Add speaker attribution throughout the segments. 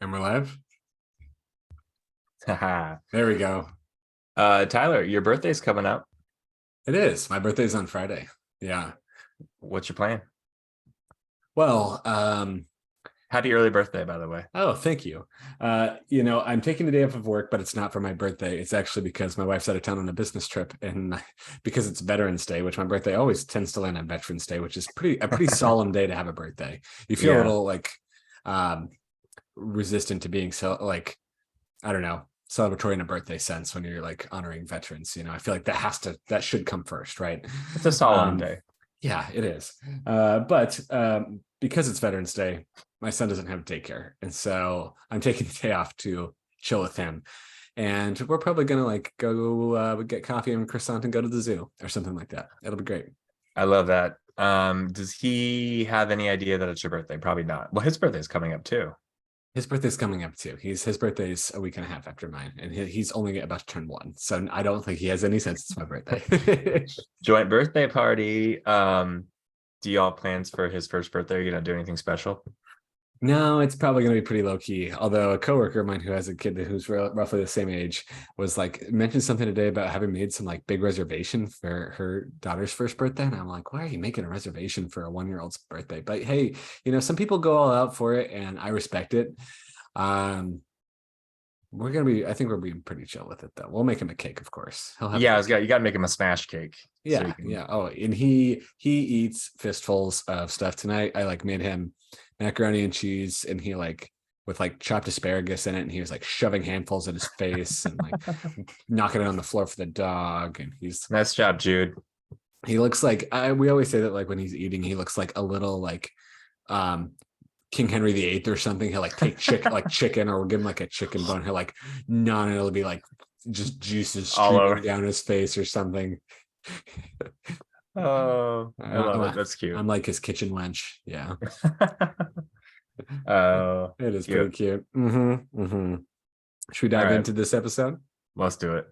Speaker 1: And we're live.
Speaker 2: Haha.
Speaker 1: There we go.
Speaker 2: Tyler, your birthday's coming up.
Speaker 1: It is. My birthday's on Friday. Yeah.
Speaker 2: What's your plan?
Speaker 1: Well,
Speaker 2: Happy early birthday, by the way.
Speaker 1: oh, thank you. I'm taking the day off of work, but it's not for my birthday. It's actually because my wife's out of town on a business trip, and because it's Veterans Day, which my birthday always tends to land on Veterans Day, which is pretty solemn day to have a birthday. You feel a
Speaker 2: Yeah,
Speaker 1: little um resistant to being so I don't know, celebratory in a birthday sense when you're like honoring veterans. I feel like that should come first, right?
Speaker 2: it's a solemn
Speaker 1: Um,
Speaker 2: day.
Speaker 1: yeah, it is. But because it's Veterans Day, my son doesn't have daycare, and so I'm taking the day off to chill with him. And we're probably gonna go get coffee and croissant and go to the zoo or something like that. It'll be great.
Speaker 2: I love that. Does he have any idea that it's your birthday? Probably not. Well, his birthday's coming up too.
Speaker 1: His birthday's coming up too. His birthday's a week and a half after mine, and he's only about to turn 1. So I don't think he has any sense it's my birthday.
Speaker 2: Joint birthday party. Do y'all plans for his first birthday? Are you gonna do anything special?
Speaker 1: No, it's probably going to be pretty low key. Although a coworker of mine who has a kid who's roughly the same age was mentioned something today about having made some big reservation for her daughter's first birthday, and I'm like, why are you making a reservation for a 1-year-old's birthday? But hey, some people go all out for it, and I respect it. Um, I think we're being pretty chill with it though. We'll make him a cake, of course. He'll have.
Speaker 2: Yeah, you gotta make him a smash cake.
Speaker 1: Yeah, yeah. Oh, and he eats fistfuls of stuff tonight. I made him macaroni and cheese, and he with chopped asparagus in it, and he was shoving handfuls in his face and knocking it on the floor for the dog. And
Speaker 2: Nice job, Jude.
Speaker 1: he looks we always say that when he's eating, he looks like a little um King Henry VIII or something. He'll take chicken, or we'll give him a chicken bone. He'll no, and it'll be just juices
Speaker 2: All over
Speaker 1: streaming down his face or something.
Speaker 2: Oh, I love it. That's cute.
Speaker 1: I'm like his kitchen wench. Yeah.
Speaker 2: Oh,
Speaker 1: It is pretty cute. Should we dive into this episode?
Speaker 2: Let's do it.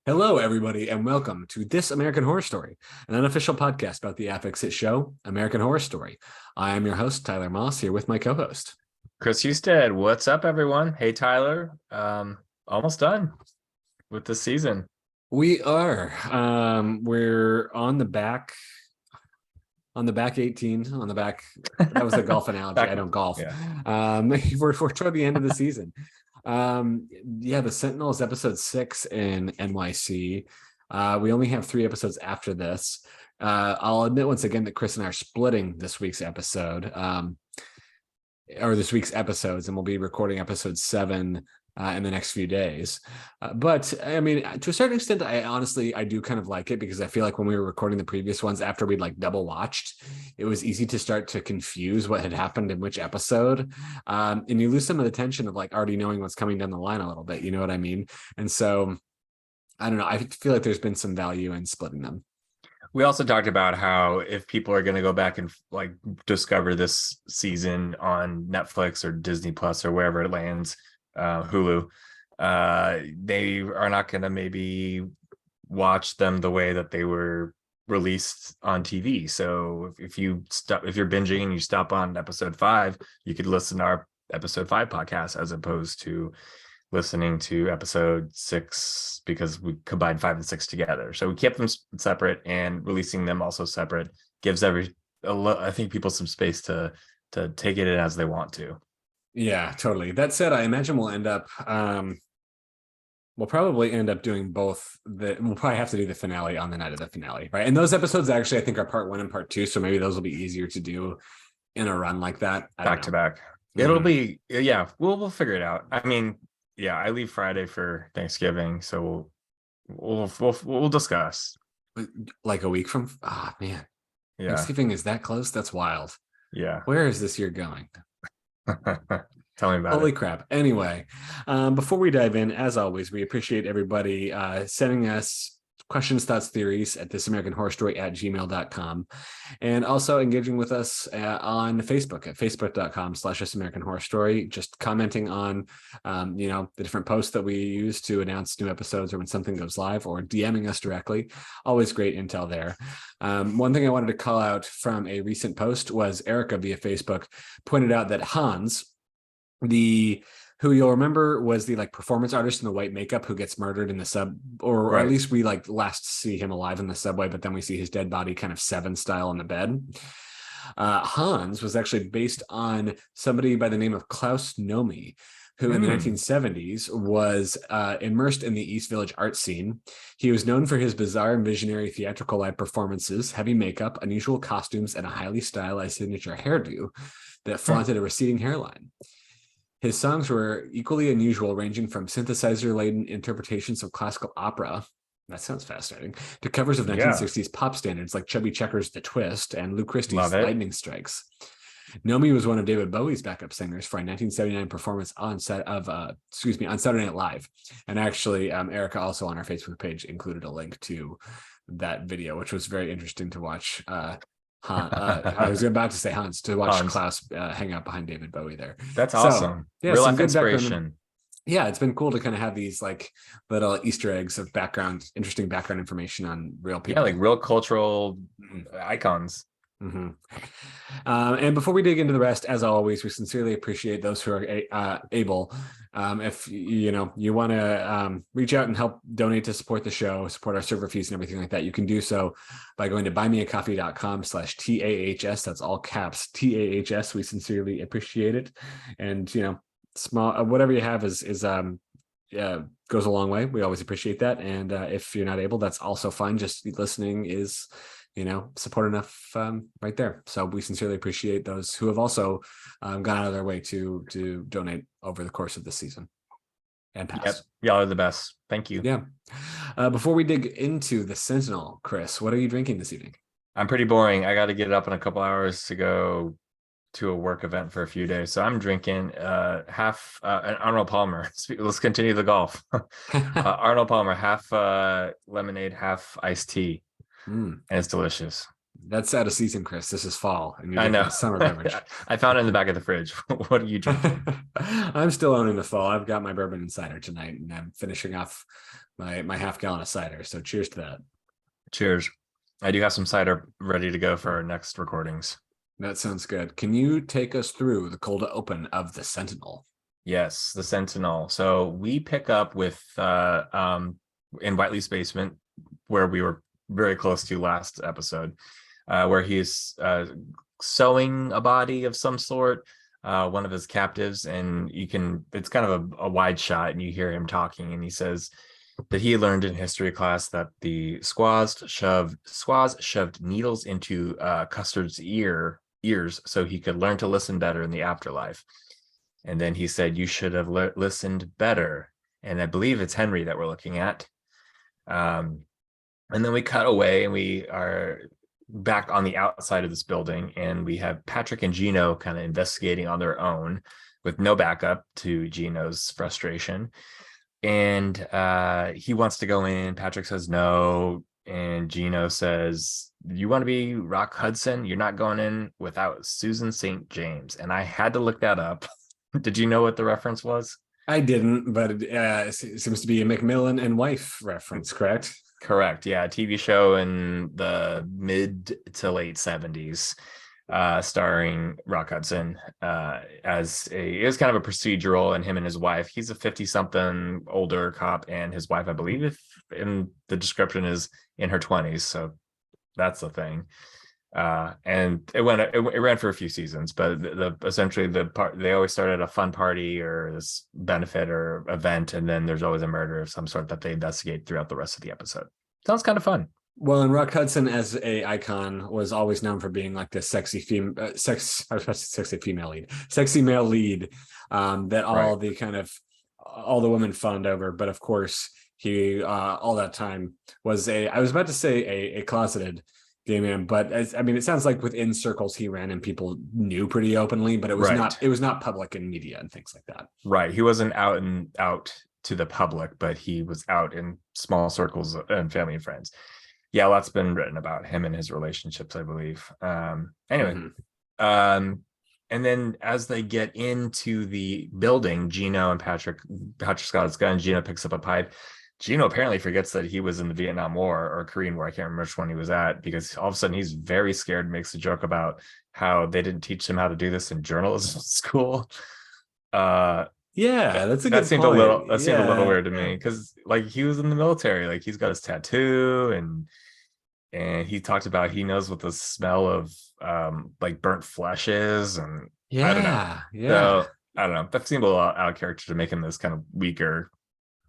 Speaker 1: Hello, everybody, and welcome to This American Horror Story, an unofficial podcast about the Affix hit show, American Horror Story. I am your host, Tyler Moss, here with my co-host,
Speaker 2: Kris Husted. What's up, everyone? Hey, Tyler. Almost done with the season.
Speaker 1: We are. We're on the back 18, on the back. That was a golf analogy. I don't golf.
Speaker 2: Yeah.
Speaker 1: We're toward the end of the season. The Sentinel is episode 6 in NYC. We only have 3 episodes after this. I'll admit once again that Kris and I are splitting this week's episode, or this week's episodes, and we'll be recording episode 7 in the next few days. But I mean, to a certain extent, I do kind of like it, because I feel like when we were recording the previous ones, after we'd double watched, it was easy to start to confuse what had happened in which episode. And you lose some of the tension of already knowing what's coming down the line a little bit, you know what I mean? And so I don't know, I feel like there's been some value in splitting them.
Speaker 2: We also talked about how if people are going to go back and discover this season on Netflix or Disney Plus or wherever it lands, Hulu, they are not going to maybe watch them the way that they were released on TV. So if you're binging and you stop on episode 5, you could listen to our episode 5 podcast as opposed to listening to episode 6, because we combined 5 and 6 together. So we kept them separate, and releasing them also separate gives I think people some space to take it in as they want to.
Speaker 1: Yeah, totally. That said, I imagine we'll probably end up doing both. We'll probably have to do the finale on the night of the finale, right? And those episodes actually, I think, are part 1 and part 2, so maybe those will be easier to do in a run like that.
Speaker 2: Back to back. It'll be, yeah, we'll figure it out. I mean, yeah, I leave Friday for Thanksgiving, so we'll discuss.
Speaker 1: Like a week from, man. Yeah. Thanksgiving is that close? That's wild.
Speaker 2: Yeah.
Speaker 1: Where is this year going?
Speaker 2: Tell me about
Speaker 1: Holy crap. Anyway, before we dive in, as always, we appreciate everybody sending us questions, thoughts, theories at thisamericanhorrorstory@gmail.com, and also engaging with us on Facebook at facebook.com/thisamericanhorrorstory, just commenting on the different posts that we use to announce new episodes or when something goes live, or DMing us directly. Always great intel there. One thing I wanted to call out from a recent post was Erica via Facebook pointed out that Hans, the who you'll remember was the like performance artist in the white makeup who gets murdered in the sub, or at
Speaker 2: Right.
Speaker 1: least we like last see him alive in the subway, but then we see his dead body kind of Seven style in the bed. Hans was actually based on somebody by the name of Klaus Nomi, who in the 1970s was immersed in the East Village art scene. He was known for his bizarre and visionary theatrical live performances, heavy makeup, unusual costumes, and a highly stylized signature hairdo that flaunted a receding hairline. His songs were equally unusual, ranging from synthesizer-laden interpretations of classical opera, that sounds fascinating, to covers of 1960s pop standards like Chubby Checker's The Twist and Lou Christie's Lightning Strikes. Nomi was one of David Bowie's backup singers for a 1979 performance on Saturday Night Live. And actually, Erica also on our Facebook page included a link to that video, which was very interesting to watch. I was about to say Hans, to watch Klaus hang out behind David Bowie there.
Speaker 2: That's awesome.
Speaker 1: Yeah,
Speaker 2: real
Speaker 1: some
Speaker 2: life
Speaker 1: good
Speaker 2: inspiration.
Speaker 1: Background. Yeah, it's been cool to kind of have these like little Easter eggs of interesting background information on real people.
Speaker 2: Yeah, like real cultural icons.
Speaker 1: Mm-hmm. And before we dig into the rest, as always, we sincerely appreciate those who are able. If you want to reach out and help donate to support the show, support our server fees and everything like that, you can do so by going to buymeacoffee.com/TAHS. That's all caps TAHS. We sincerely appreciate it. And small whatever you have is goes a long way. We always appreciate that. And if you're not able, that's also fine. Just listening is support enough right there. So we sincerely appreciate those who have also gone out of their way to donate over the course of this season and past.
Speaker 2: Yep. Y'all are the best. Thank you.
Speaker 1: Yeah. Before we dig into the Sentinel, Kris, what are you drinking this evening?
Speaker 2: I'm pretty boring. I got to get up in a couple hours to go to a work event for a few days. So I'm drinking half an Arnold Palmer. Let's continue the golf. Arnold Palmer, half lemonade, half iced tea. And it's delicious.
Speaker 1: That's out of season, Kris. This is fall, and you're
Speaker 2: I know.
Speaker 1: A summer beverage.
Speaker 2: I found it in the back of the fridge. What are you drinking?
Speaker 1: I'm still owning the fall. I've got my bourbon and cider tonight, and I'm finishing off my half gallon of cider. So cheers to that.
Speaker 2: Cheers. I do have some cider ready to go for our next recordings.
Speaker 1: That sounds good. Can you take us through the cold open of the Sentinel?
Speaker 2: Yes, the Sentinel. So we pick up with in Whiteley's basement, where we were very close to last episode, where he's sewing a body of some sort, one of his captives, and it's kind of a wide shot, and you hear him talking, and he says that he learned in history class that the squaws shoved needles into Custard's ears so he could learn to listen better in the afterlife. And then he said, you should have listened better. And I believe it's Henry that we're looking at. And then we cut away and we are back on the outside of this building, and we have Patrick and Gino kind of investigating on their own with no backup to Gino's frustration. And he wants to go in. Patrick says no. And Gino says, you want to be Rock Hudson? You're not going in without Susan St. James. And I had to look that up. Did you know what the reference was?
Speaker 1: I didn't, but it seems to be a Macmillan and Wife reference, correct?
Speaker 2: Correct. Yeah. A TV show in the mid to late 70s, starring Rock Hudson it was kind of a procedural, and him and his wife, he's a 50-something older cop, and his wife, I believe, in the description, is in her 20s. So that's the thing. And it ran for a few seasons, but essentially they always start at a fun party or this benefit or event, and then there's always a murder of some sort that they investigate throughout the rest of the episode. Sounds kind of fun.
Speaker 1: Well, and Rock Hudson as a icon was always known for being like this sexy male lead that all the kind of all the women fawned over. But of course, he all that time was I was about to say a closeted gay man, but it sounds like within circles he ran and people knew pretty openly, but it was not public in media and things like that.
Speaker 2: Right. He wasn't out to the public, but he was out in small circles and family and friends. Yeah, a lot's been written about him and his relationships, I believe. And then as they get into the building, Gino and Patrick's got his gun. Gino picks up a pipe. Gino apparently forgets that he was in the Vietnam War or Korean War. I can't remember which one he was at, because all of a sudden he's very scared, makes a joke about how they didn't teach him how to do this in journalism school.
Speaker 1: Yeah, that's a
Speaker 2: That
Speaker 1: good
Speaker 2: seemed
Speaker 1: point.
Speaker 2: a little
Speaker 1: Yeah.
Speaker 2: weird to me because like he was in the military, like he's got his tattoo and he talked about he knows what the smell of like burnt flesh is, and I don't know.
Speaker 1: Yeah. Yeah.
Speaker 2: So I don't know. That seemed a little out of character to make him this kind of weaker,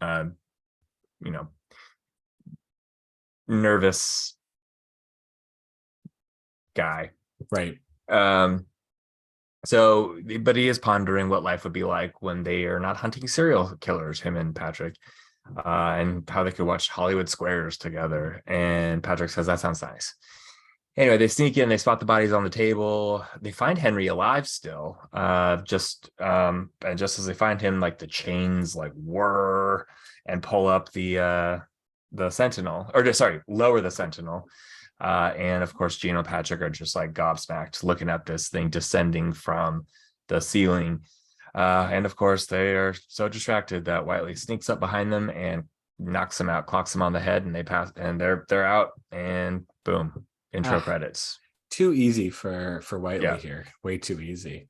Speaker 2: uh, you know, nervous guy.
Speaker 1: Right.
Speaker 2: Um, so but he is pondering what life would be like when they are not hunting serial killers, him and Patrick, and how they could watch Hollywood Squares together. And Patrick says that sounds nice. Anyway, they sneak in, they spot the bodies on the table. They find Henry alive still. And just as they find him, like the chains like whir and pull up the Sentinel, or sorry, lower the Sentinel. And of course, Gino and Patrick are just like gobsmacked looking at this thing descending from the ceiling. And of course, they are so distracted that Whiteley sneaks up behind them and knocks them out, clocks them on the head, and they pass, and they're out, and boom, intro
Speaker 1: Ah,
Speaker 2: credits.
Speaker 1: too easy for Whiteley
Speaker 2: Yeah.
Speaker 1: here. Way too easy.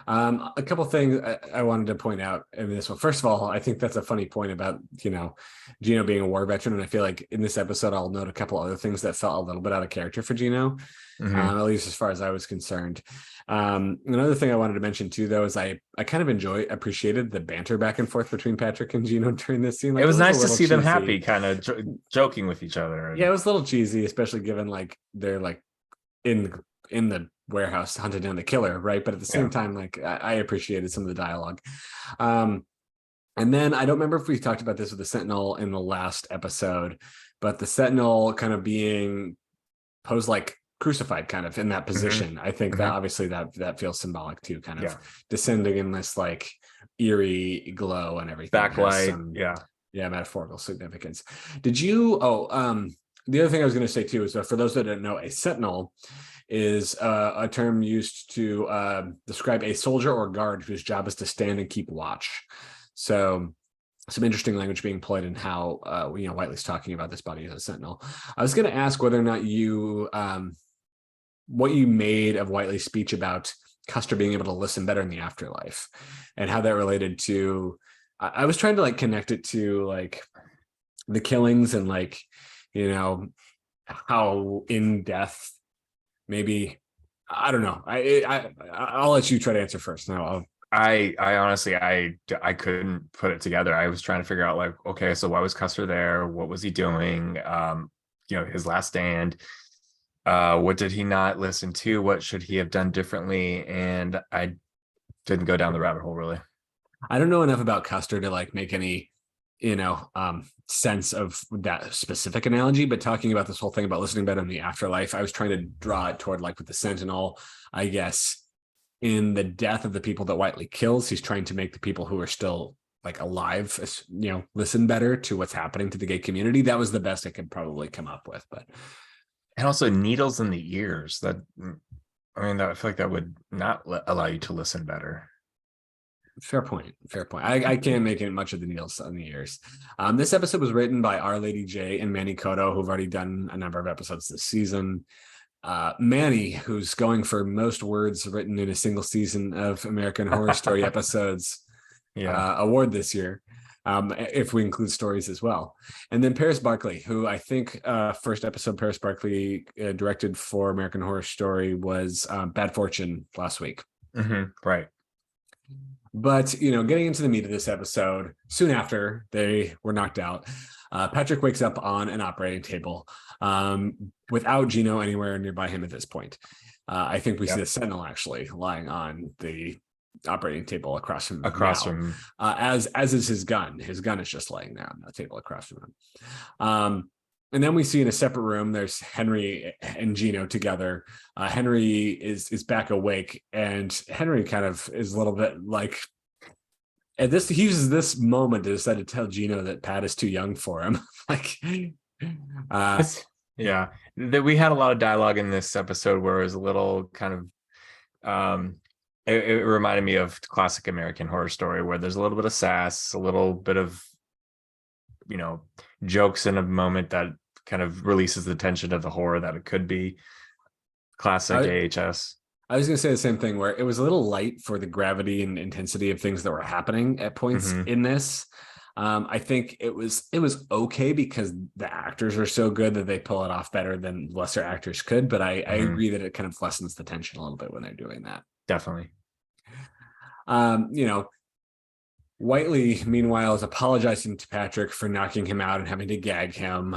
Speaker 1: A couple things I wanted to point out in this one. First of all, I think that's a funny point about, Gino being a war veteran. And I feel like in this episode, I'll note a couple other things that felt a little bit out of character for Gino,
Speaker 2: Mm-hmm.
Speaker 1: at least as far as I was concerned. Another thing I wanted to mention too, though, is I kind of appreciated the banter back and forth between Patrick and Gino during this scene.
Speaker 2: It
Speaker 1: Like it
Speaker 2: was
Speaker 1: was a
Speaker 2: nice to
Speaker 1: little
Speaker 2: see them
Speaker 1: cheesy.
Speaker 2: happy, kind of joking with each other.
Speaker 1: Yeah,
Speaker 2: And
Speaker 1: it was a little cheesy, especially given like they're like in the warehouse hunting down the killer, right? But at the same
Speaker 2: yeah.
Speaker 1: time, like I appreciated some of the dialogue. Um, and then I don't remember if we talked about this with the Sentinel in the last episode, but the Sentinel kind of being posed like crucified kind of in that
Speaker 2: Mm-hmm.
Speaker 1: position. I think that
Speaker 2: Mm-hmm.
Speaker 1: obviously that feels symbolic too, kind of
Speaker 2: Yeah.
Speaker 1: descending in this like eerie glow, and everything has
Speaker 2: Backlight.
Speaker 1: some,
Speaker 2: Yeah.
Speaker 1: yeah, metaphorical significance. Did you the other thing I was going to say too is that for those that don't know, a sentinel is a term used to describe a soldier or guard whose job is to stand and keep watch. So some interesting language being employed in how Whiteley's talking about this body as a sentinel. I was going to ask whether or not you what you made of Whiteley's speech about Custer being able to listen better in the afterlife, and how that related to. I was trying to like connect it to like the killings and like how in death maybe. I don't know. I'll let you try to answer first. Now
Speaker 2: I honestly I couldn't put it together. I was trying to figure out like, okay, so why was Custer there? What was he doing? His last stand. What did he not listen to? What should he have done differently? And I didn't go down the rabbit hole really.
Speaker 1: I don't know enough about Custer to like make any sense of that specific analogy, but talking about this whole thing about listening better in the afterlife, I was trying to draw it toward like with the Sentinel, I guess, in the death of the people that Whiteley kills, he's trying to make the people who are still like alive, listen better to what's happening to the gay community. That was the best I could probably come up with. But
Speaker 2: And also needles in the ears. I feel like that would not allow you to listen better.
Speaker 1: fair point. Fair point. I can't make it much of the needles on the ears. This episode was written by Our Lady J and Manny Cotto, who've already done a number of episodes this season. Manny, who's going for most words written in a single season of American Horror Story episodes
Speaker 2: Yeah.
Speaker 1: award this year, if we include stories as well. And then Paris Barkley, who I think first episode Paris Barkley directed for American Horror Story was Bad Fortune last week.
Speaker 2: Mm-hmm. Right.
Speaker 1: But, getting into the meat of this episode, soon after they were knocked out, Patrick wakes up on an operating table without Gino anywhere nearby him at this point. I think we see the Sentinel actually lying on the operating table across from him. As is his gun. His gun is just laying there on the table across from him. And then we see in a separate room, there's Henry and Gino together. Henry is back awake, and Henry kind of is a little bit like, and he uses this moment to decide to tell Gino that Pat is too young for him. Like,
Speaker 2: yeah, that we had a lot of dialogue in this episode where it was a little kind of, it reminded me of classic American Horror Story, where there's a little bit of sass, a little bit of, jokes in a moment that kind of releases the tension of the horror that it could be. Classic AHS.
Speaker 1: I was going to say the same thing, where it was a little light for the gravity and intensity of things that were happening at points
Speaker 2: Mhm.
Speaker 1: in this. I think it was okay because the actors are so good that they pull it off better than lesser actors could. But I
Speaker 2: Mhm.
Speaker 1: agree that it kind of lessens the tension a little bit when they're doing that.
Speaker 2: Definitely.
Speaker 1: You know, Whiteley, meanwhile, is apologizing to Patrick for knocking him out and having to gag him.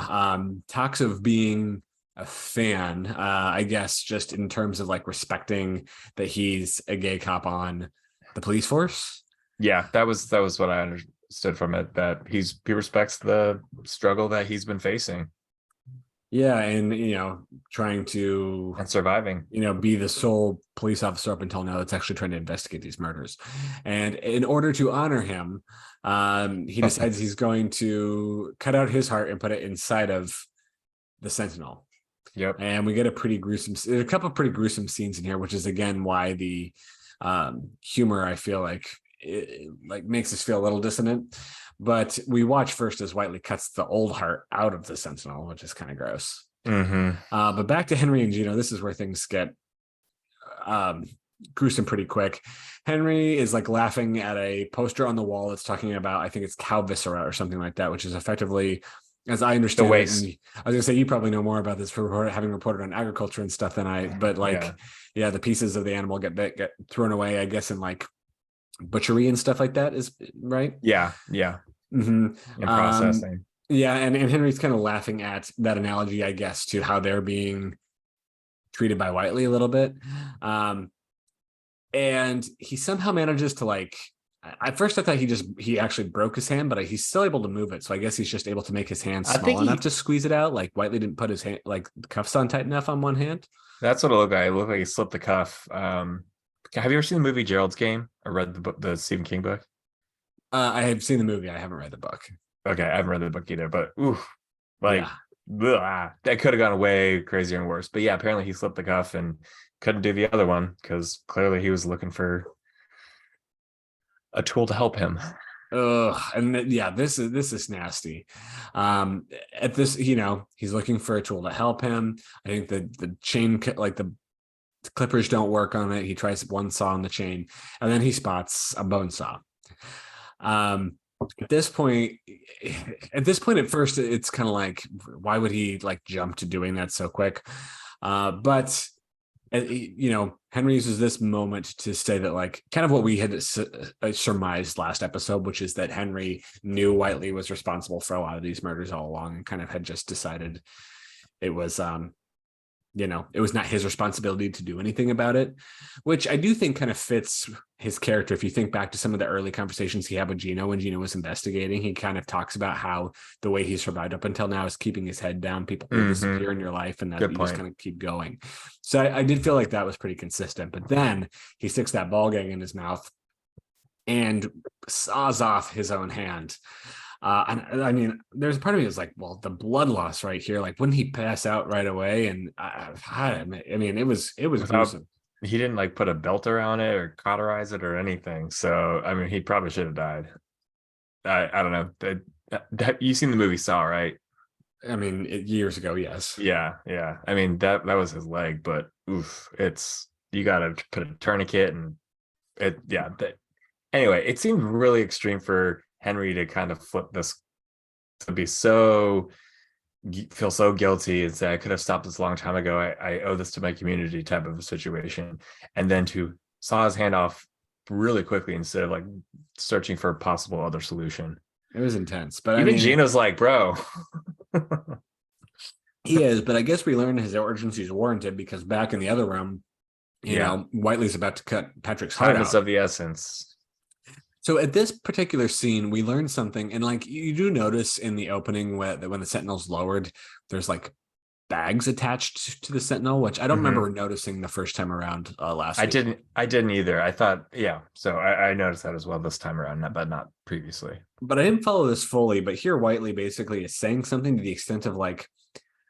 Speaker 1: Talks of being a fan, I guess, just in terms of like respecting that he's a gay cop on the police force.
Speaker 2: Yeah, that was what I understood from it, that he respects the struggle that he's been facing
Speaker 1: Yeah, and trying to
Speaker 2: and surviving.
Speaker 1: be the sole police officer up until now that's actually trying to investigate these murders. And in order to honor him, he decides he's going to cut out his heart and put it inside of the Sentinel.
Speaker 2: Yep.
Speaker 1: And we get a couple of pretty gruesome scenes in here, which is again why the humor, I feel like, like makes us feel a little dissonant. But we watch first as Whiteley cuts the old heart out of the Sentinel, which is kind of gross.
Speaker 2: Mm-hmm.
Speaker 1: But back to Henry and Gino, this is where things get gruesome pretty quick. Henry is like laughing at a poster on the wall that's talking about, I think it's cow viscera or something like that, which is effectively, as I understand it, and I was gonna say you probably know more about this for having reported on agriculture and stuff than I, but like, yeah, the pieces of the animal get thrown away, I guess, in like butchery and stuff like that, is right.
Speaker 2: Yeah.
Speaker 1: Mm-hmm.
Speaker 2: In processing.
Speaker 1: Yeah, and Henry's kind of laughing at that analogy, I guess, to how they're being treated by Whiteley a little bit. And he somehow manages to like, at first I thought he actually broke his hand, but he's still able to move it. So I guess he's just able to make his hand small enough to squeeze it out. Like Whiteley didn't put his hand, like the cuffs on tight enough on one hand.
Speaker 2: That's what it looked like. It looked like he slipped the cuff. Have you ever seen the movie Gerald's Game or read the book, the Stephen King book?
Speaker 1: I have seen the movie. I haven't read the book.
Speaker 2: Okay, I haven't read the book either, but like that could have gone way crazier and worse. But yeah, apparently he slipped the cuff and couldn't do the other one because clearly he was looking for a tool to help him.
Speaker 1: And yeah, this is nasty. At this, he's looking for a tool to help him. I think the chain, like the clippers don't work on it. He tries one saw on the chain, and then he spots a bone saw. At this point, at first, it's kind of like, why would he like jump to doing that so quick? But Henry uses this moment to say that, like, kind of what we had surmised last episode, which is that Henry knew Whiteley was responsible for a lot of these murders all along, and kind of had just decided it was it was not his responsibility to do anything about it, which I do think kind of fits his character. If you think back to some of the early conversations he had with Gino when Gino was investigating, he kind of talks about how the way he survived up until now is keeping his head down. People will disappear in your life, and that you just kind of keep going. So I did feel like that was pretty consistent. But then he sticks that ball gag in his mouth and saws off his own hand. And I mean, there's a part of me that's like, well, the blood loss right here, like, wouldn't he pass out right away? And I mean, it was gruesome.
Speaker 2: He didn't like put a belt around it or cauterize it or anything. So I mean, he probably should have died. I don't know. You seen the movie Saw, right?
Speaker 1: I mean, years ago, yes.
Speaker 2: Yeah. I mean, that was his leg, but you got to put a tourniquet and it. Yeah. Anyway, it seemed really extreme for Henry to kind of flip this, to be feel so guilty and say, I could have stopped this a long time ago. I owe this to my community type of a situation. And then to saw his hand off really quickly instead of like searching for a possible other solution.
Speaker 1: It was intense. But
Speaker 2: even Gino's like, bro.
Speaker 1: He is, but I guess we learned his urgency is warranted because back in the other room, Whiteley's about to cut Patrick's heart out.
Speaker 2: Of the essence.
Speaker 1: So at this particular scene, we learned something, and like you do notice in the opening when the Sentinel's lowered, there's like bags attached to the Sentinel, which I don't remember noticing the first time around last week.
Speaker 2: I didn't either. I thought, so I noticed that as well this time around, but not previously.
Speaker 1: But I didn't follow this fully, but here Whiteley basically is saying something to the extent of like,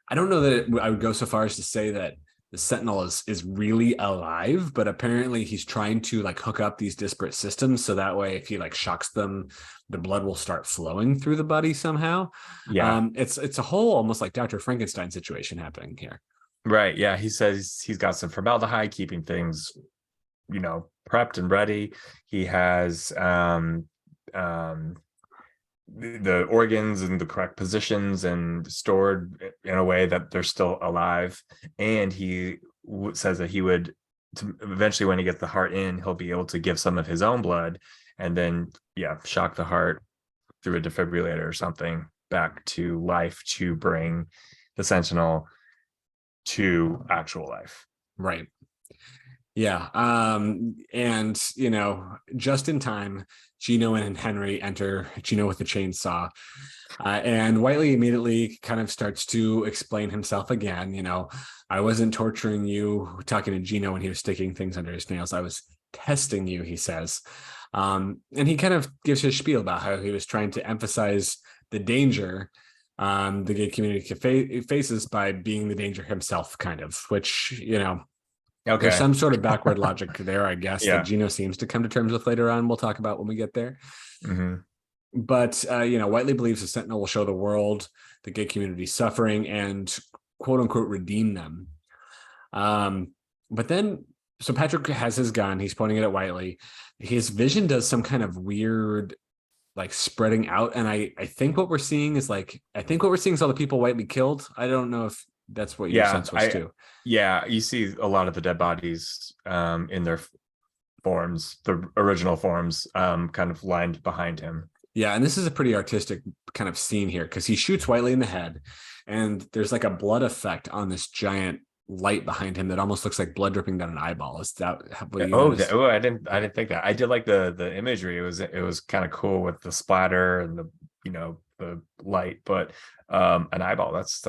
Speaker 1: I don't know that I would go so far as to say that the Sentinel is really alive, but apparently he's trying to like hook up these disparate systems so that way if he like shocks them, the blood will start flowing through the body somehow. It's a whole almost like Dr. Frankenstein situation happening here.
Speaker 2: Right. Yeah. He says he's got some formaldehyde, keeping things, prepped and ready. He has the organs in the correct positions and stored in a way that they're still alive. And he says that he would, eventually, when he gets the heart in, he'll be able to give some of his own blood and then, shock the heart through a defibrillator or something back to life to bring the Sentinel to actual life.
Speaker 1: Right. Yeah. And just in time, Gino and Henry enter. Gino with the chainsaw. And Whiteley immediately kind of starts to explain himself again. I wasn't torturing you, talking to Gino when he was sticking things under his nails. I was testing you, he says. And he kind of gives his spiel about how he was trying to emphasize the danger the gay community faces by being the danger himself, kind of, which,
Speaker 2: Okay.
Speaker 1: there's some sort of backward logic there, I guess,
Speaker 2: Yeah.
Speaker 1: that Gino seems to come to terms with later on. We'll talk about when we get there.
Speaker 2: Mm-hmm.
Speaker 1: But, Whiteley believes the Sentinel will show the world the gay community suffering and quote unquote redeem them. But then, so Patrick has his gun. He's pointing it at Whiteley. His vision does some kind of weird, like, spreading out. And I think what we're seeing is all the people Whiteley killed. I don't know if that's what your sense was too.
Speaker 2: Yeah, you see a lot of the dead bodies in their forms, the original forms, kind of lined behind him.
Speaker 1: Yeah, and this is a pretty artistic kind of scene here because he shoots Whiteley in the head, and there's like a blood effect on this giant light behind him that almost looks like blood dripping down an eyeball. Is that what you noticed?
Speaker 2: I didn't think that. I did like the imagery. It was kind of cool with the splatter and the light, but an eyeball. That's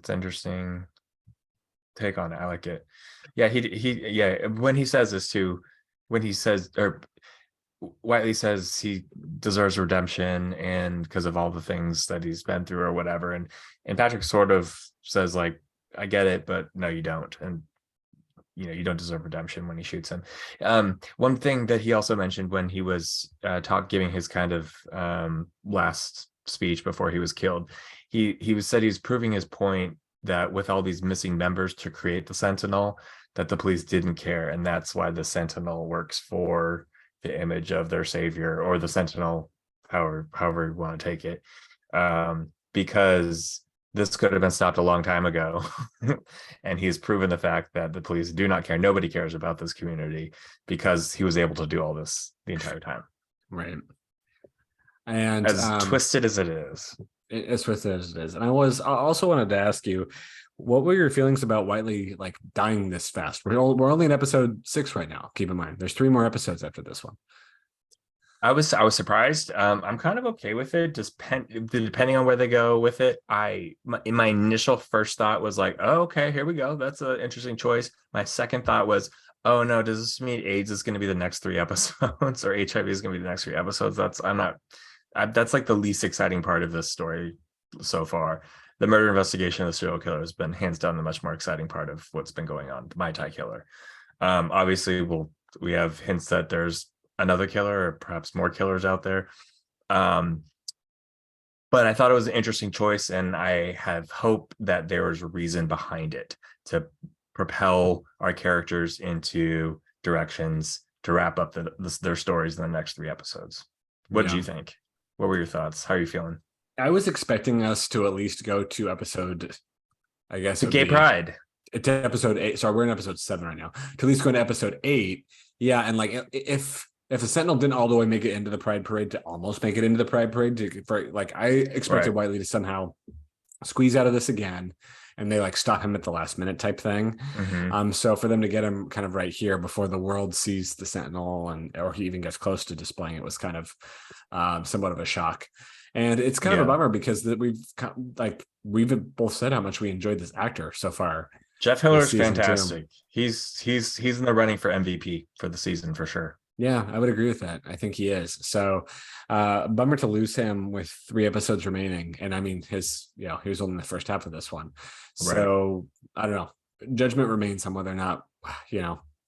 Speaker 2: interesting take on it. I like it. Yeah, when he says this too, Whiteley says he deserves redemption and because of all the things that he's been through or whatever, and Patrick sort of says, like, I get it, but no, you don't, and you don't deserve redemption when he shoots him. One thing that he also mentioned when he was giving his kind of last speech before he was killed, he said he was proving his point that with all these missing members to create the Sentinel, that the police didn't care, and that's why the Sentinel works for the image of their savior, or the Sentinel, however you want to take it, because this could have been stopped a long time ago. And he's proven the fact that the police do not care. Nobody cares about this community because he was able to do all this the entire time.
Speaker 1: Right. And
Speaker 2: as twisted as it is.
Speaker 1: As twisted as it is. And I also wanted to ask you, what were your feelings about Whiteley like dying this fast? We're only in episode 6 right now. Keep in mind, there's 3 more episodes after this one.
Speaker 2: I was surprised. I'm kind of okay with it, just depending on where they go with it. In my initial first thought was like, oh, okay, here we go. That's an interesting choice. My second thought was, oh no, does this mean AIDS is going to be the next 3 episodes, or HIV is going to be the next 3 episodes? That's like the least exciting part of this story so far. The murder investigation of the serial killer has been hands down the much more exciting part of what's been going on. The Mai Tai killer. Obviously, we have hints that there's another killer or perhaps more killers out there. But I thought it was an interesting choice, and I have hope that there was a reason behind it to propel our characters into directions to wrap up their stories in the next 3 episodes. What did you think? What were your thoughts? How are you feeling?
Speaker 1: I was expecting us to at least go to episode, I guess,
Speaker 2: the Gay Pride.
Speaker 1: To episode 8. Sorry, we're in episode 7 right now. To at least go to episode 8. Yeah, and like if the Sentinel didn't all the way make it into the Pride Parade, to almost make it into the Pride Parade, I expected Whiteley to somehow squeeze out of this again, and they like stop him at the last minute type thing.
Speaker 2: Mm-hmm.
Speaker 1: So for them to get him kind of right here before the world sees the Sentinel, or he even gets close to displaying it, was kind of somewhat of a shock. And it's kind of a bummer because we've both said how much we enjoyed this actor so far.
Speaker 2: Jeff Hiller is fantastic. He's in the running for MVP for the season for sure.
Speaker 1: Yeah, I would agree with that. I think he is. So bummer to lose him with 3 episodes remaining. And I mean, he was only in the first half of this one. So I don't know. Judgment remains on whether or not,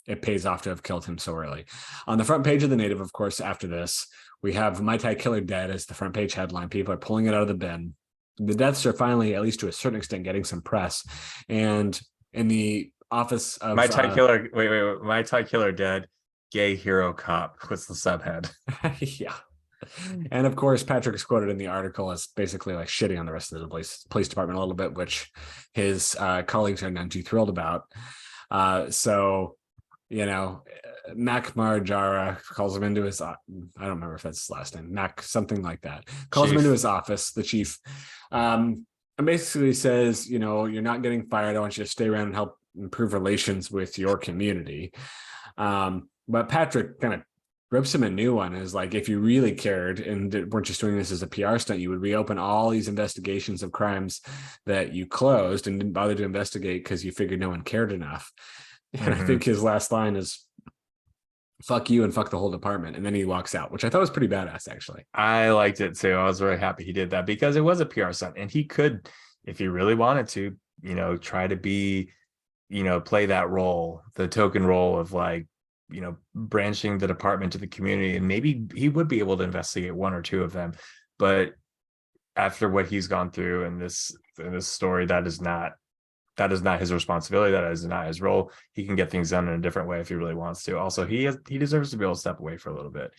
Speaker 1: it pays off to have killed him so early. On the front page of The Native, of course, after this, we have Mai Tai Killer dead as the front page headline. People are pulling it out of the bin. The deaths are finally, at least to a certain extent, getting some press. And in the office of
Speaker 2: My Ty Killer, wait, my Ty Killer dead. Gay hero cop. What's the subhead?
Speaker 1: yeah. And of course, Patrick is quoted in the article as basically like shitting on the rest of the police department a little bit, which his colleagues are none too thrilled about. So, you know, Mac Marjara calls him into his, I don't remember if that's his last name, Mac, something like that, calls him into his office, the chief, and basically says, you know, you're not getting fired. I want you to stay around and help improve relations with your community. But Patrick kind of rips him a new one, is like, if you really cared and weren't just doing this as a PR stunt, you would reopen all these investigations of crimes that you closed and didn't bother to investigate because you figured no one cared enough. And I think his last line is, fuck you and fuck the whole department. And then he walks out, which I thought was pretty badass, actually.
Speaker 2: I liked it too. I was very happy he did that because it was a PR stunt, and he could, if he really wanted to, you know, try to be, you know, play that role, the token role of like, you know, branching the department to the community, and maybe he would be able to investigate one or two of them. But after what he's gone through in this story, that is not his responsibility. That is not his role. He can get things done in a different way if he really wants to. Also, he deserves to be able to step away for a little bit.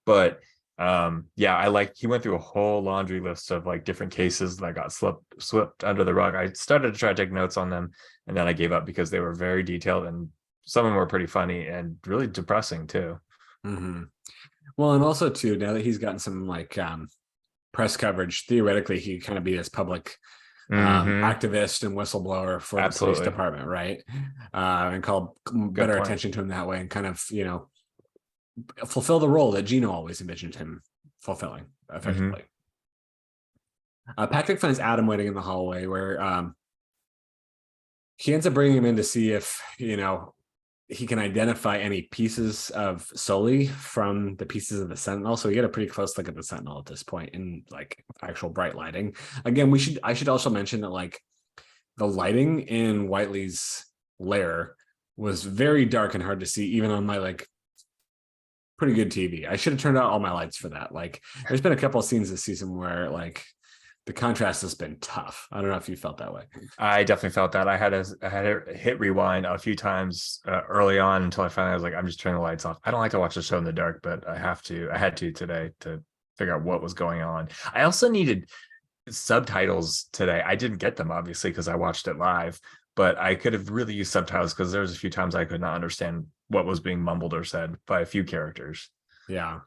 Speaker 2: But yeah, he went through a whole laundry list of like different cases that got swept under the rug. I started to try to take notes on them, and then I gave up because they were very detailed, and some of them were pretty funny and really depressing too.
Speaker 1: Well, and also too, now that he's gotten some like press coverage, theoretically he could kind of be this public activist and whistleblower for the police department, right? And call better attention to him that way, and kind of, you know, fulfill the role that Gino always envisioned him fulfilling effectively. Patrick finds Adam waiting in the hallway, where he ends up bringing him in to see if, you know, he can identify any pieces of Sully from the pieces of the Sentinel. So we get a pretty close look at the Sentinel at this point in like actual bright lighting. Again, I should also mention that like the lighting in Whiteley's lair was very dark and hard to see, even on my like pretty good TV. I should have turned out all my lights for that. Like there's been a couple of scenes this season where like the contrast has been tough. I don't know if you felt that way.
Speaker 2: I definitely felt that. I had to hit rewind a few times early on until I finally was like, I'm just turning the lights off. I don't like to watch the show in the dark, but I had to today to figure out what was going on. I also needed subtitles today. I didn't get them obviously because I watched it live, but I could have really used subtitles because there was a few times I could not understand what was being mumbled or said by a few characters.
Speaker 1: Yeah.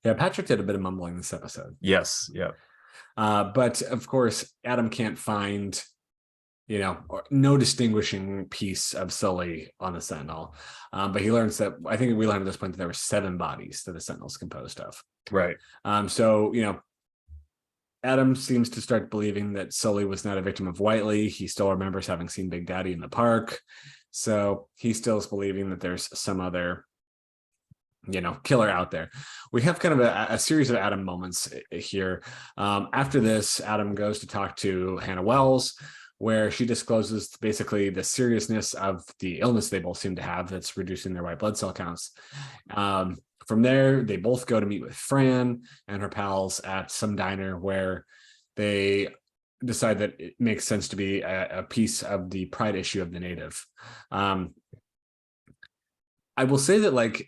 Speaker 1: Patrick did a bit of mumbling this episode.
Speaker 2: Yes. Yep.
Speaker 1: But of course, Adam can't find, you know, no distinguishing piece of Sully on the Sentinel. But he learns that, I think we learned at this point that there were 7 bodies that the Sentinel's composed of.
Speaker 2: Right.
Speaker 1: So, you know, Adam seems to start believing that Sully was not a victim of Whiteley. He still remembers having seen Big Daddy in the park. So he still is believing that there's some other, you know, killer out there. We have kind of a series of Adam moments here. After this, Adam goes to talk to Hannah Wells, where she discloses basically the seriousness of the illness they both seem to have that's reducing their white blood cell counts. From there, they both go to meet with Fran and her pals at some diner where they decide that it makes sense to be a piece of the Pride issue of the Native. I will say that, like,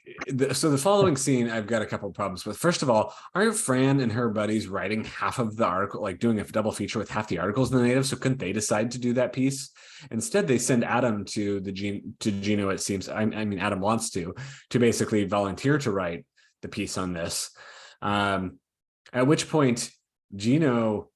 Speaker 1: so the following scene, I've got a couple of problems with. First of all, aren't Fran and her buddies writing half of the article, like doing a double feature with half the articles in the Native? So couldn't they decide to do that piece? Instead, they send Adam to Gino. It seems. I mean, Adam wants to basically volunteer to write the piece on this. At which point, Gino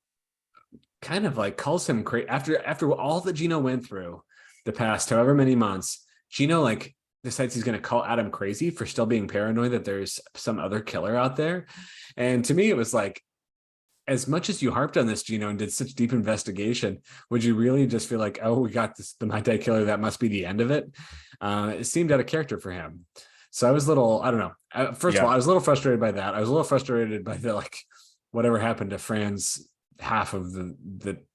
Speaker 1: kind of like calls him crazy after all that Gino went through the past however many months. Gino like decides he's going to call Adam crazy for still being paranoid that there's some other killer out there. And to me, it was like, as much as you harped on this, Gino, and did such deep investigation, would you really just feel like, oh, we got this, the Mai-Tai killer, that must be the end of it? It seemed out of character for him. So I was a little, I don't know. First of all, I was a little frustrated by that. I was a little frustrated by the, like, whatever happened to Fran's half of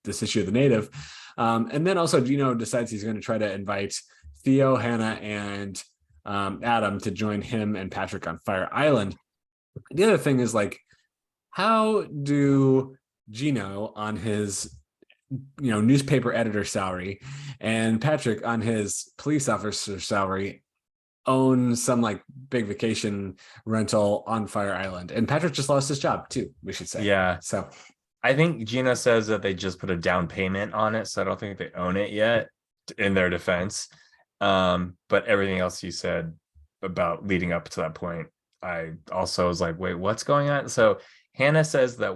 Speaker 1: this issue of the Native. And then also Gino decides he's going to try to invite Theo, Hannah, and Adam to join him and Patrick on Fire Island. The other thing is, like, how do Gino on his newspaper editor salary, and Patrick on his police officer salary owns some like big vacation rental on Fire Island. And Patrick just lost his job too, we should say.
Speaker 2: Yeah.
Speaker 1: So
Speaker 2: I think Gina says that they just put a down payment on it, so I don't think they own it yet, in their defense. But everything else you said about leading up to that point, I also was like, wait, what's going on? So Hannah says that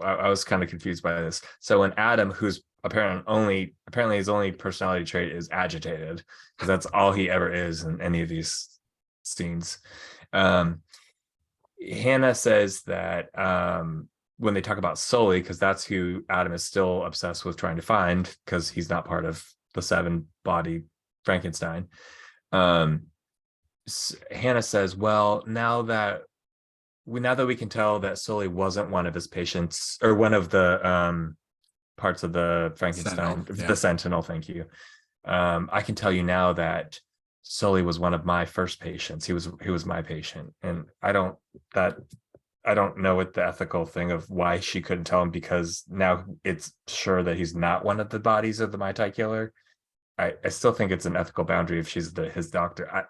Speaker 2: I was kind of confused by this. So when Adam, who's apparently his only personality trait is agitated, because that's all he ever is in any of these scenes. Hannah says that when they talk about Sully, because that's who Adam is still obsessed with trying to find, because he's not part of the 7-body Frankenstein. Hannah says, well, now that we can tell that Sully wasn't one of his patients, or one of the parts of the Frankenstein, the Sentinel, thank you. I can tell you now that Sully was one of my first patients. He was my patient. And I don't know what the ethical thing of why she couldn't tell him, because now it's sure that he's not one of the bodies of the Mai Tai killer. I still think it's an ethical boundary if she's his doctor.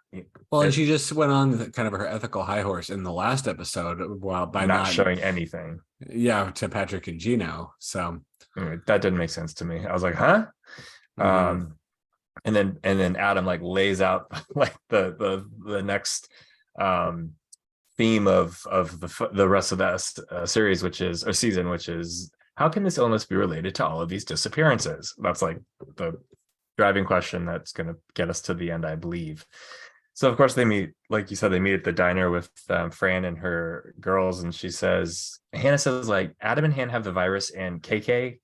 Speaker 1: and she just went on kind of her ethical high horse in the last episode by not
Speaker 2: showing anything.
Speaker 1: Yeah, to Patrick and Gino. So
Speaker 2: that didn't make sense to me. I was like, huh? Mm-hmm. And then Adam like lays out like the next theme of the rest of that series, season, which is, how can this illness be related to all of these disappearances? That's like the driving question that's going to get us to the end, I believe. So of course they meet, like you said, they meet at the diner with Fran and her girls, and Hannah says like, Adam and Han have the virus, and KK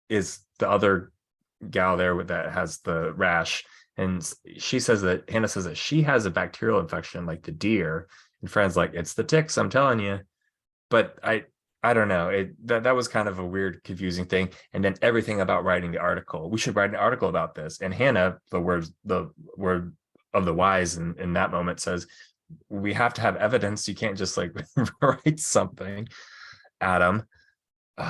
Speaker 2: is the other gal there that has the rash, and Hannah says that she has a bacterial infection like the deer, and Fran's like, it's the ticks, I'm telling you. But I don't know, that was kind of a weird, confusing thing. And then everything about writing the article, we should write an article about this, and Hannah, the word of the wise in that moment, says we have to have evidence. You can't just like write something. Adam,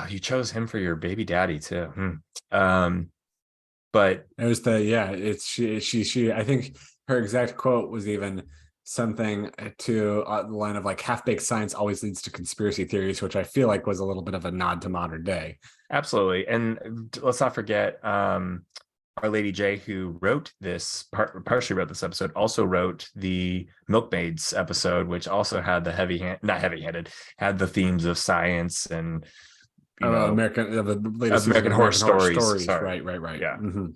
Speaker 2: you chose him for your baby daddy too. But
Speaker 1: it was it's she I think her exact quote was even something to the line of like, half-baked science always leads to conspiracy theories, which I feel like was a little bit of a nod to modern day.
Speaker 2: Absolutely. And let's not forget Our Lady J, who wrote this, partially wrote this episode, also wrote the Milkmaids episode, which also had the had the themes of science and
Speaker 1: American Horror Stories. Right.
Speaker 2: Yeah.
Speaker 1: Mm-hmm.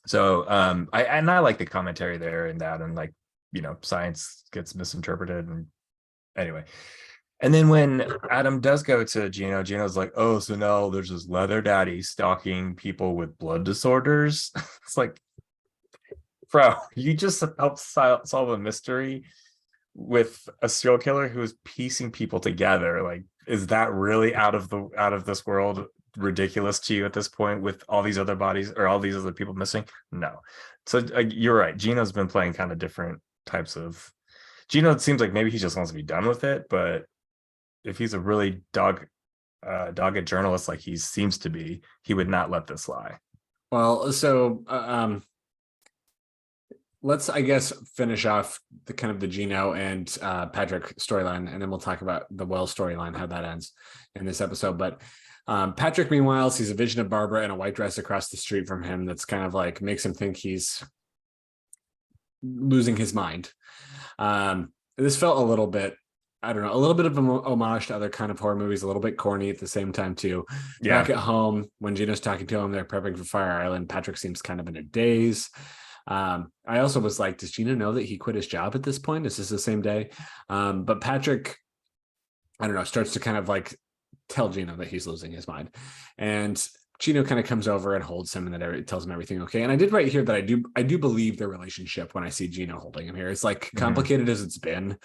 Speaker 2: So I like the commentary there in that, and like, science gets misinterpreted, and anyway. And then when Adam does go to Gino's like, oh, so now there's this leather daddy stalking people with blood disorders. It's like, bro, you just helped solve a mystery with a serial killer who is piecing people together. Like, is that really out of this world ridiculous to you at this point, with all these other bodies or all these other people missing? No. So you're right. Gino's been playing kind of different types of. Gino, it seems like maybe he just wants to be done with it, but if he's a really dogged journalist like he seems to be, he would not let this lie.
Speaker 1: Well, so let's, I guess, finish off the kind of the Gino and Patrick storyline, and then we'll talk about the Will storyline, how that ends in this episode. But Patrick, meanwhile, sees a vision of Barbara in a white dress across the street from him that's kind of like makes him think he's losing his mind. This felt a little bit, I don't know, a little bit of an homage to other kind of horror movies, a little bit corny at the same time too. Yeah. Back at home, when Gino's talking to him, they're prepping for Fire Island. Patrick seems kind of in a daze. I also was like, does Gino know that he quit his job at this point? Is this the same day? But Patrick, I don't know, starts to kind of like tell Gino that he's losing his mind. And Gino kind of comes over and holds him, and then tells him everything okay. And I did write here that I do believe their relationship when I see Gino holding him here. It's like complicated as it's been.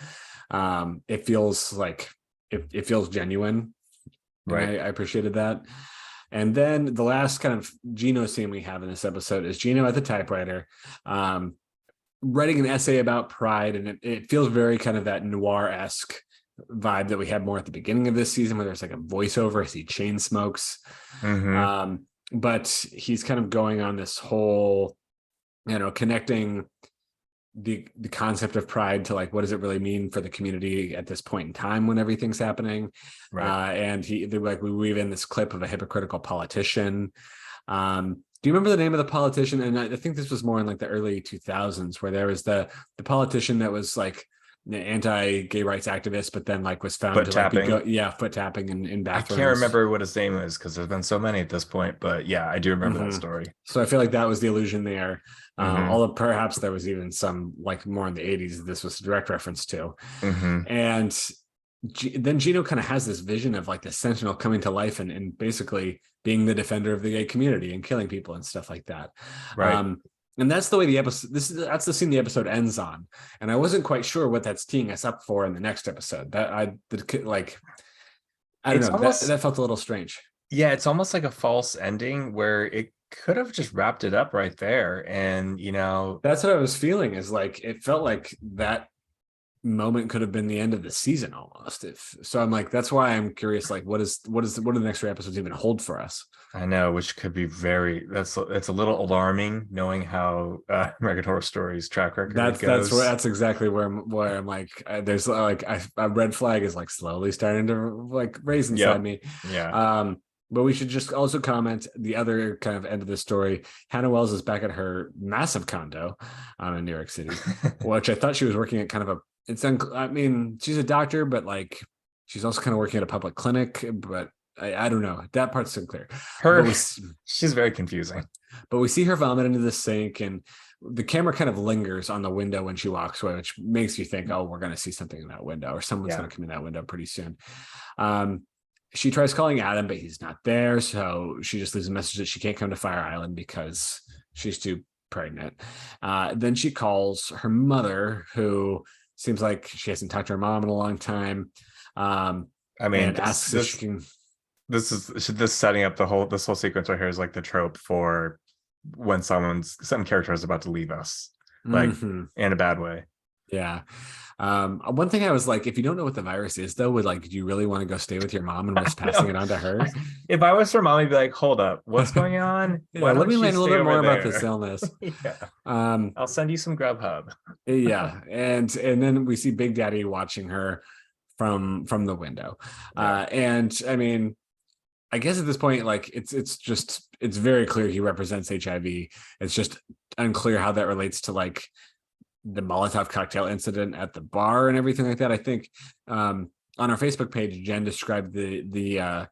Speaker 1: It feels like it feels genuine. Right. I appreciated that. And then the last kind of Gino scene we have in this episode is Gino at the typewriter, writing an essay about pride. And it feels very kind of that noir-esque, vibe that we had more at the beginning of this season, where there's like a voiceover as he chain smokes. But he's kind of going on this whole, connecting the concept of pride to like, what does it really mean for the community at this point in time when everything's happening. And we weave in this clip of a hypocritical politician. Do you remember the name of the politician? And I think this was more in like the early 2000s, where there was the politician that was like the anti-gay rights activist, but then like was found
Speaker 2: foot
Speaker 1: to
Speaker 2: tapping.
Speaker 1: like foot tapping in bathrooms.
Speaker 2: I can't remember what his name is because there's been so many at this point, but yeah, I do remember that story.
Speaker 1: So I feel like that was the illusion there. Although perhaps there was even some like more in the 80s this was a direct reference to. And then Gino kind of has this vision of like the Sentinel coming to life and basically being the defender of the gay community and killing people and stuff like that. And that's the way the episode, that's the scene the episode ends on. And I wasn't quite sure what that's teeing us up for in the next episode. I don't know. That felt a little strange.
Speaker 2: Yeah, it's almost like a false ending where it could have just wrapped it up right there. And,
Speaker 1: that's what I was feeling, is like, it felt like that moment could have been the end of the season almost. So I'm like, that's why I'm curious, like, what do the next 3 episodes even hold for us?
Speaker 2: I know, which could be it's a little alarming knowing how American Horror Story's track record goes.
Speaker 1: That's exactly where I'm like, there's like a red flag is like slowly starting to like raise inside me. But we should just also comment the other kind of end of the story. Hannah Wells is back at her massive condo in New York City, which I thought she was working at kind of I mean, she's a doctor, but like she's also kind of working at a public clinic, but I don't know. That part's unclear.
Speaker 2: She's very confusing.
Speaker 1: But we see her vomit into the sink, and the camera kind of lingers on the window when she walks away, which makes you think, oh, we're going to see something in that window, or someone's going to come in that window pretty soon. She tries calling Adam, but he's not there. So she just leaves a message that she can't come to Fire Island because she's too pregnant. Then she calls her mother, who seems like she hasn't talked to her mom in a long time.
Speaker 2: I mean,
Speaker 1: and asks if she can.
Speaker 2: This setting up this whole sequence right here is like the trope for when some character is about to leave us, like in a bad way.
Speaker 1: Yeah. One thing I was like, if you don't know what the virus is, though, do you really want to go stay with your mom and risk passing it on to her?
Speaker 2: If I was her mom, I'd be like, hold up, what's going on?
Speaker 1: Let me learn a little bit more about this illness.
Speaker 2: I'll send you some Grubhub.
Speaker 1: And then we see Big Daddy watching her from the window. And I mean, I guess at this point, like it's very clear he represents HIV. It's just unclear how that relates to like the Molotov cocktail incident at the bar and everything like that. I think on our Facebook page, Jen described the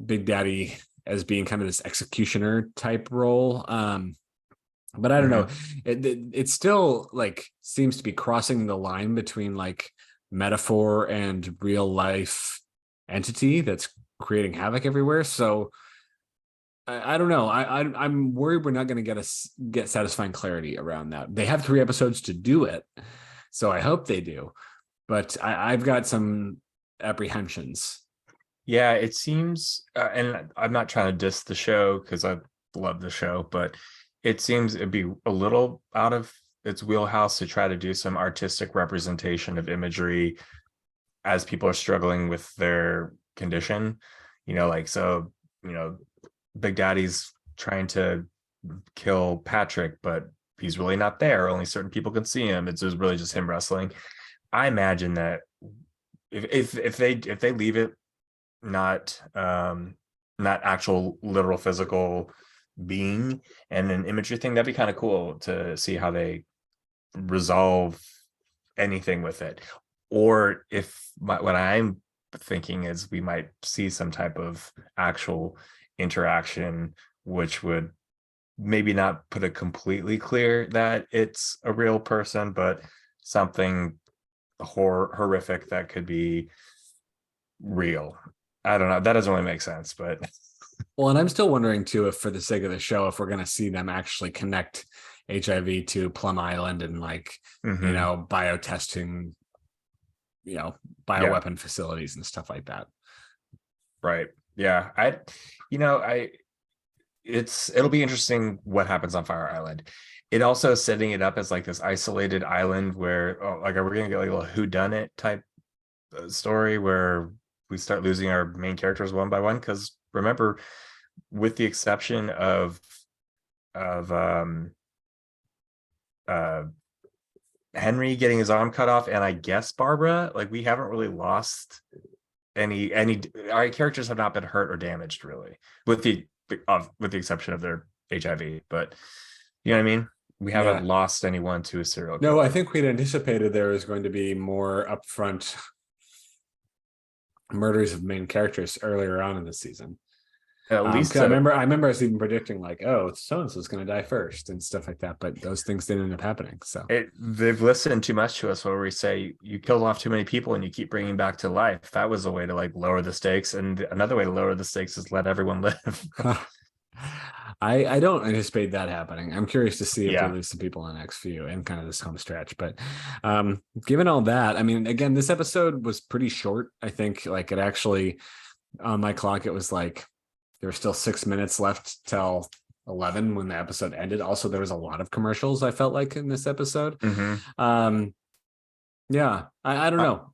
Speaker 1: Big Daddy as being kind of this executioner type role. But I don't know. It still like seems to be crossing the line between like metaphor and real life entity that's creating havoc everywhere. So I don't know. I'm worried we're not going to get satisfying clarity around that. They have 3 episodes to do it, so I hope they do. But I've got some apprehensions.
Speaker 2: Yeah, it seems, and I'm not trying to diss the show because I love the show, but it seems it'd be a little out of its wheelhouse to try to do some artistic representation of imagery as people are struggling with their condition. Big Daddy's trying to kill Patrick, but he's really not there. Only certain people can see him. It's really just him wrestling. I imagine that if they leave it not actual literal physical being and an imagery thing, that'd be kind of cool to see how they resolve anything with it. Or what I'm thinking is we might see some type of actual interaction, which would maybe not put it completely clear that it's a real person, but something horrific that could be real. I don't know. That doesn't really make sense, but
Speaker 1: well, and I'm still wondering too, if for the sake of the show, if we're going to see them actually connect HIV to Plum Island and like, biotesting, bioweapon facilities and stuff like that.
Speaker 2: Right. Yeah. It'll be interesting what happens on Fire Island. It also setting it up as like this isolated island where, are we going to get like a little whodunit type story where we start losing our main characters one by one. Because remember, with the exception of uh Henry getting his arm cut off, and I guess Barbara, like we haven't really lost any our characters have not been hurt or damaged really, with the exception of their HIV. But you know what I mean? We haven't
Speaker 1: Yeah.
Speaker 2: lost anyone to a serial
Speaker 1: No,
Speaker 2: killer.
Speaker 1: I think we'd anticipated there was going to be more upfront murders of main characters earlier on in the season.
Speaker 2: At least
Speaker 1: 'Cause I remember us even predicting like, oh, so and so's going to die first and stuff like that, but those things didn't end up happening. So
Speaker 2: they've listened too much to us where we say you killed off too many people and you keep bringing back to life. That was a way to like lower the stakes, and another way to lower the stakes is let everyone live.
Speaker 1: I don't anticipate that happening. I'm curious to see if
Speaker 2: Yeah.
Speaker 1: we lose some people in the next few and kind of this home stretch. But given all that, I mean, again, this episode was pretty short. I think like it actually on my clock, it was like there were still 6 minutes left till 11 when the episode ended. Also, there was a lot of commercials, I felt like, in this episode. Yeah, I don't know.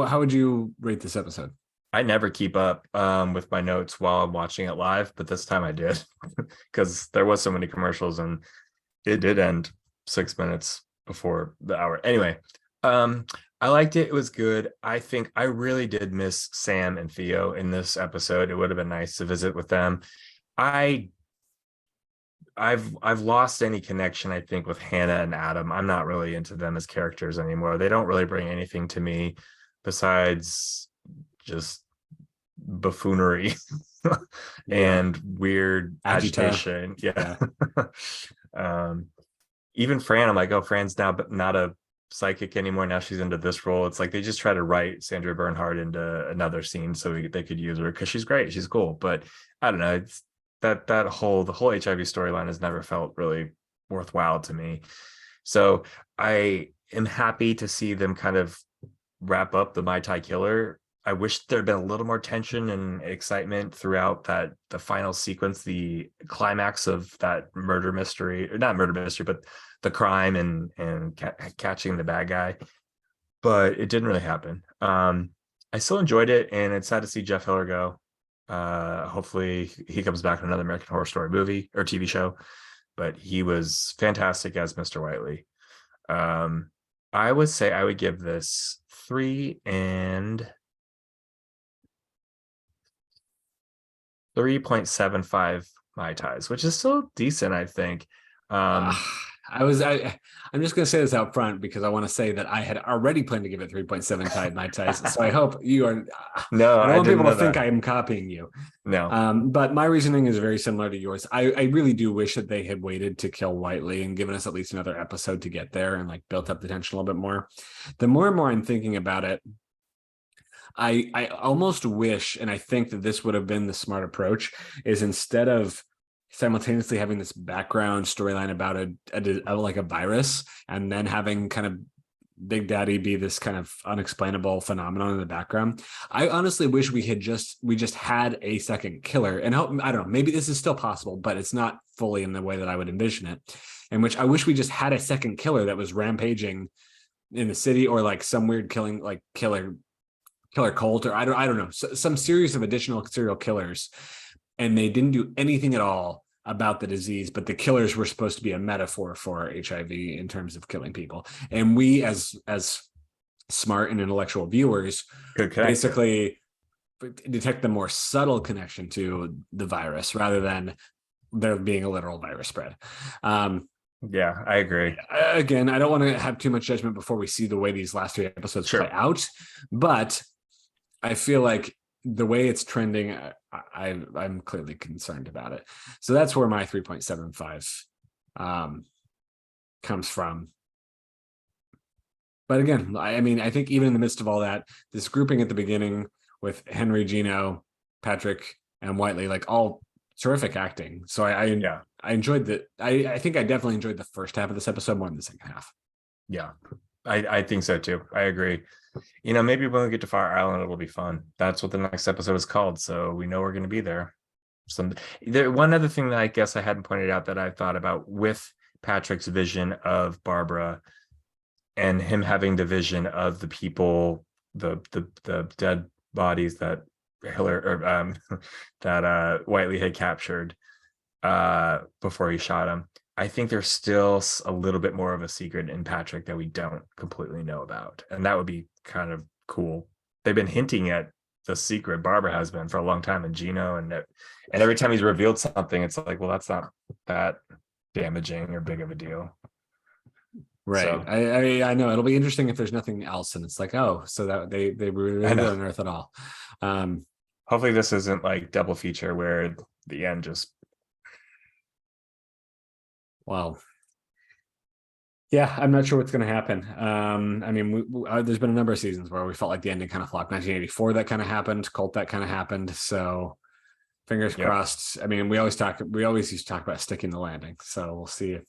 Speaker 1: How would you rate this episode?
Speaker 2: I never keep up with my notes while I'm watching it live, but this time I did because there was so many commercials and it did end 6 minutes before the hour. Anyway, I liked it. It was good. I think I really did miss Sam and Theo in this episode. It would have been nice to visit with them. I've lost any connection, I think, with Hannah and Adam. I'm not really into them as characters anymore. They don't really bring anything to me besides just buffoonery and weird agitation. Yeah. Even Fran, I'm like, oh, Fran's now not a psychic anymore. Now she's into this role. It's like they just try to write Sandra Bernhard into another scene so they could use her because she's great. She's cool. But I don't know. It's the whole HIV storyline has never felt really worthwhile to me. So I am happy to see them kind of wrap up the Mai Tai killer. I wish there'd been a little more tension and excitement throughout the final sequence, the climax of that murder mystery, or not murder mystery, but the crime and catching the bad guy. But it didn't really happen. I still enjoyed it, and it's sad to see Jeff Hiller go. Hopefully he comes back in another American Horror Story movie or TV show. But he was fantastic as Mr. Whiteley. I would say I would give this 3.75 Mai Tais, which is still decent, I think.
Speaker 1: I'm just going to say this out front because I want to say that I had already planned to give it 3.7 Mai Tais. So I hope you are.
Speaker 2: No,
Speaker 1: I don't want people to think
Speaker 2: that.
Speaker 1: I am copying you.
Speaker 2: No.
Speaker 1: But my reasoning is very similar to yours. I really do wish that they had waited to kill Whiteley and given us at least another episode to get there and like built up the tension a little bit more. The more and more I'm thinking about it, I almost wish, and I think that this would have been the smart approach, is instead of simultaneously having this background storyline about a virus and then having kind of Big Daddy be this kind of unexplainable phenomenon in the background. I honestly wish we just had a second killer, and I don't know, maybe this is still possible, but it's not fully in the way that I would envision it. In which I wish we just had a second killer that was rampaging in the city, or like some weird killing, like killer cult, or I don't know, some series of additional serial killers, and they didn't do anything at all about the disease, but the killers were supposed to be a metaphor for HIV in terms of killing people. And we as smart and intellectual viewers basically detect the more subtle connection to the virus rather than there being a literal virus spread.
Speaker 2: Yeah, I agree.
Speaker 1: Again, I don't want to have too much judgment before we see the way these last 3 episodes play out, but I feel like the way it's trending, I'm clearly concerned about it. So that's where my 3.75 comes from. But again, I mean, I think even in the midst of all that, this grouping at the beginning with Henry, Gino, Patrick, and Whiteley, like all terrific acting. So I enjoyed that. I think I definitely enjoyed the first half of this episode more than the second half.
Speaker 2: Yeah, I think so too. I agree. You know, maybe when we get to Fire Island, it'll be fun. That's what the next episode is called. So we know we're going to be there. One other thing that I guess I hadn't pointed out that I thought about with Patrick's vision of Barbara and him having the vision of the people the dead bodies that Hillary or that Whiteley had captured before he shot him. I think there's still a little bit more of a secret in Patrick that we don't completely know about, and that would be kind of cool. They've been hinting at the secret, Barbara has been, for a long time, and Gino, and every time he's revealed something, it's like, well, that's not that damaging or big of a deal.
Speaker 1: Right.
Speaker 2: So,
Speaker 1: I know it'll be interesting if there's nothing else, and it's like, oh, so that they really didn't unearth at all.
Speaker 2: Hopefully this isn't like double feature where the end just.
Speaker 1: Well, yeah, I'm not sure what's going to happen. I mean, there's been a number of seasons where we felt like the ending kind of flopped. 1984, that kind of happened. Cult, that kind of happened. So fingers crossed. I mean, we always used to talk about sticking the landing. So we'll see if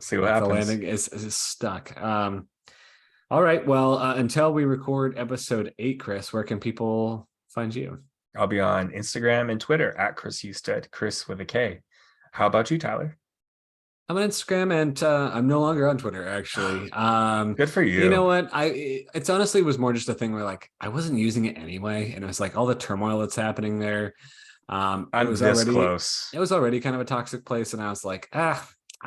Speaker 2: see what happens.
Speaker 1: The landing is stuck. All right. Well, until we record episode 8, Kris, where can people find you?
Speaker 2: I'll be on Instagram and Twitter at Kris Husted, Kris with a K. How about you, Tyler?
Speaker 1: I'm on Instagram, and I'm no longer on Twitter, actually.
Speaker 2: Good for you.
Speaker 1: You know what? It's honestly was more just a thing where like I wasn't using it anyway, and it was like all the turmoil that's happening there.
Speaker 2: I'm this close.
Speaker 1: It was already kind of a toxic place, and I was like, I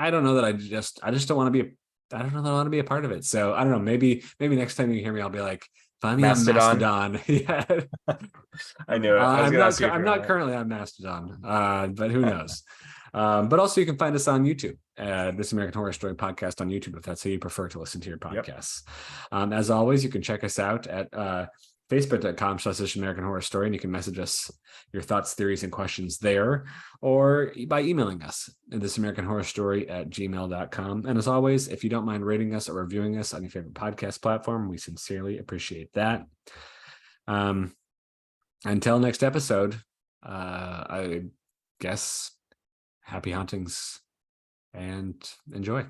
Speaker 1: don't know that I just don't want to be. I don't know that I want to be a part of it. So I don't know. Maybe next time you hear me, I'll be like, find me on Mastodon. Yeah.
Speaker 2: I knew it.
Speaker 1: I'm not currently on Mastodon, but who knows? But also you can find us on YouTube, This American Horror Story Podcast on YouTube, if that's how you prefer to listen to your podcasts. Yep. As always, you can check us out at facebook.com/This American Horror Story, and you can message us your thoughts, theories, and questions there, or by emailing us at thisamericanhorrorstory@gmail.com. And as always, if you don't mind rating us or reviewing us on your favorite podcast platform, we sincerely appreciate that. Until next episode, I guess happy hauntings and enjoy.